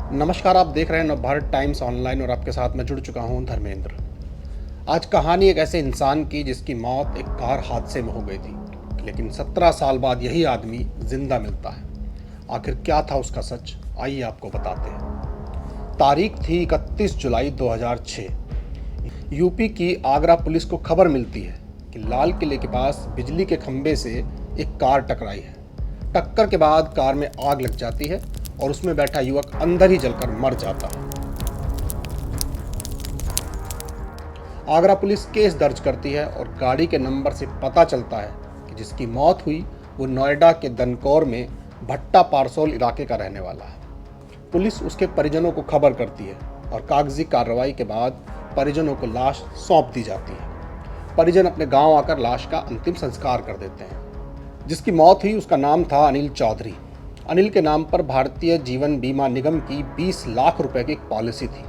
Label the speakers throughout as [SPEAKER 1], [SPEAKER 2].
[SPEAKER 1] नमस्कार, आप देख रहे हैं नवभारत टाइम्स ऑनलाइन और आपके साथ मैं जुड़ चुका हूं धर्मेंद्र। आज कहानी एक ऐसे इंसान की जिसकी मौत एक कार हादसे में हो गई थी, लेकिन 17 साल बाद यही आदमी जिंदा मिलता है। आखिर क्या था उसका सच, आइए आपको बताते हैं। तारीख थी 31 जुलाई 2006। यूपी की आगरा पुलिस को खबर मिलती है कि लाल किले के पास बिजली के खंभे से एक कार टकराई है। टक्कर के बाद कार में आग लग जाती है और उसमें बैठा युवक अंदर ही जलकर मर जाता है। आगरा पुलिस केस दर्ज करती है और गाड़ी के नंबर से पता चलता है कि जिसकी मौत हुई वो नोएडा के दनकौर में भट्टा पारसोल इलाके का रहने वाला है। पुलिस उसके परिजनों को खबर करती है और कागजी कार्रवाई के बाद परिजनों को लाश सौंप दी जाती है। परिजन अपने गांव आकर लाश का अंतिम संस्कार कर देते हैं। जिसकी मौत हुई उसका नाम था अनिल चौधरी। अनिल के नाम पर भारतीय जीवन बीमा निगम की 20 लाख रुपए की एक पॉलिसी थी।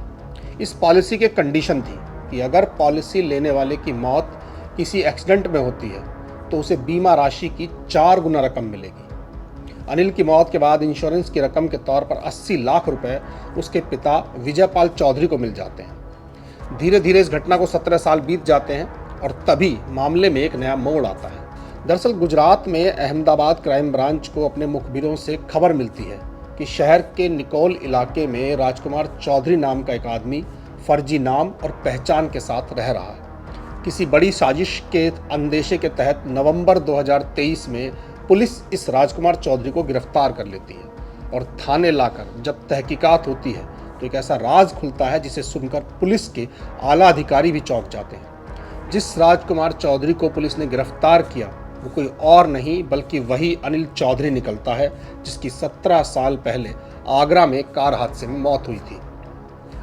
[SPEAKER 1] इस पॉलिसी के कंडीशन थी कि अगर पॉलिसी लेने वाले की मौत किसी एक्सीडेंट में होती है तो उसे बीमा राशि की 4 गुना रकम मिलेगी। अनिल की मौत के बाद इंश्योरेंस की रकम के तौर पर 80 लाख रुपए उसके पिता विजयपाल चौधरी को मिल जाते हैं। धीरे धीरे इस घटना को 17 साल बीत जाते हैं और तभी मामले में एक नया मोड़ आता है। दरअसल गुजरात में अहमदाबाद क्राइम ब्रांच को अपने मुखबिरों से खबर मिलती है कि शहर के निकोल इलाके में राजकुमार चौधरी नाम का एक आदमी फर्जी नाम और पहचान के साथ रह रहा है। किसी बड़ी साजिश के अंदेशे के तहत नवंबर 2023 में पुलिस इस राजकुमार चौधरी को गिरफ्तार कर लेती है और थाने लाकर जब तहकीकात होती है तो एक ऐसा राज खुलता है जिसे सुनकर पुलिस के आला अधिकारी भी चौंक जाते हैं। जिस राजकुमार चौधरी को पुलिस ने गिरफ्तार किया वो कोई और नहीं बल्कि वही अनिल चौधरी निकलता है जिसकी 17 साल पहले आगरा में कार हादसे में मौत हुई थी।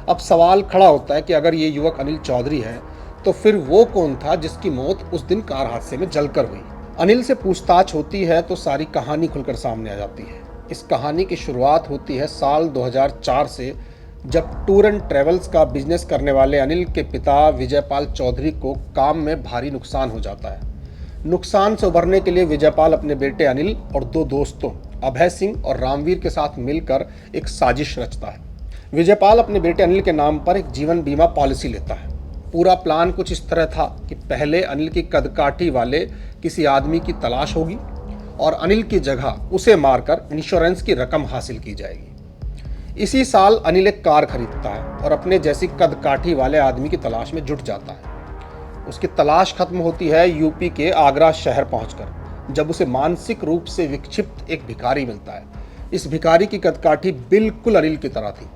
[SPEAKER 1] अब सवाल खड़ा होता है कि अगर ये युवक अनिल चौधरी है तो फिर वो कौन था जिसकी मौत उस दिन कार हादसे में जलकर हुई। अनिल से पूछताछ होती है तो सारी कहानी खुलकर सामने आ जाती है। इस कहानी की शुरुआत होती है साल 2004 से, जब टूर एंड ट्रेवल्स का बिजनेस करने वाले अनिल के पिता विजयपाल चौधरी को काम में भारी नुकसान हो जाता है। नुकसान से उबरने के लिए विजयपाल अपने बेटे अनिल और 2 दोस्तों अभय सिंह और रामवीर के साथ मिलकर एक साजिश रचता है। विजयपाल अपने बेटे अनिल के नाम पर एक जीवन बीमा पॉलिसी लेता है। पूरा प्लान कुछ इस तरह था कि पहले अनिल की कदकाठी वाले किसी आदमी की तलाश होगी और अनिल की जगह उसे मारकर इंश्योरेंस की रकम हासिल की जाएगी। इसी साल अनिल एक कार खरीदता है और अपने जैसी कदकाठी वाले आदमी की तलाश में जुट जाता है। उसकी तलाश खत्म होती है यूपी के आगरा शहर पहुंचकर, जब उसे मानसिक रूप से विक्षिप्त एक भिखारी मिलता है। इस भिखारी की कदकाठी बिल्कुल अनिल की तरह थी।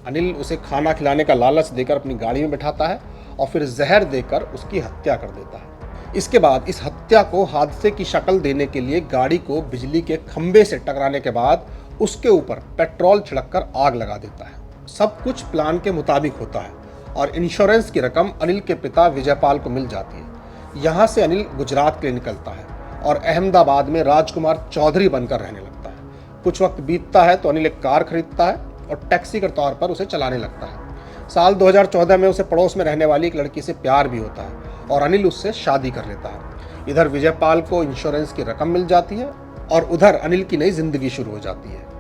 [SPEAKER 1] अनिल उसे खाना खिलाने का लालच देकर अपनी गाड़ी में बैठाता है और फिर जहर देकर उसकी हत्या कर देता है। इसके बाद इस हत्या को हादसे की शक्ल देने के लिए गाड़ी को बिजली के खंभे से टकराने के बाद उसके ऊपर पेट्रोल छिड़ककर आग लगा देता है। सब कुछ प्लान के मुताबिक होता है और इंश्योरेंस की रकम अनिल के पिता विजयपाल को मिल जाती है। यहाँ से अनिल गुजरात के लिए निकलता है और अहमदाबाद में राजकुमार चौधरी बनकर रहने लगता है। कुछ वक्त बीतता है तो अनिल एक कार खरीदता है और टैक्सी के तौर पर उसे चलाने लगता है। साल 2014 में उसे पड़ोस में रहने वाली एक लड़की से प्यार भी होता है और अनिल उससे शादी कर लेता है। इधर विजयपाल को इंश्योरेंस की रकम मिल जाती है और उधर अनिल की नई जिंदगी शुरू हो जाती है।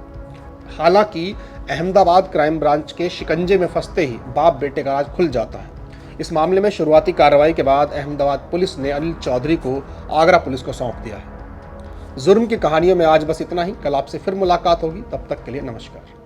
[SPEAKER 1] हालांकि अहमदाबाद क्राइम ब्रांच के शिकंजे में फंसते ही बाप बेटे का राज खुल जाता है। इस मामले में शुरुआती कार्रवाई के बाद अहमदाबाद पुलिस ने अनिल चौधरी को आगरा पुलिस को सौंप दिया है। जुर्म की कहानियों में आज बस इतना ही। कल आपसे फिर मुलाकात होगी, तब तक के लिए नमस्कार।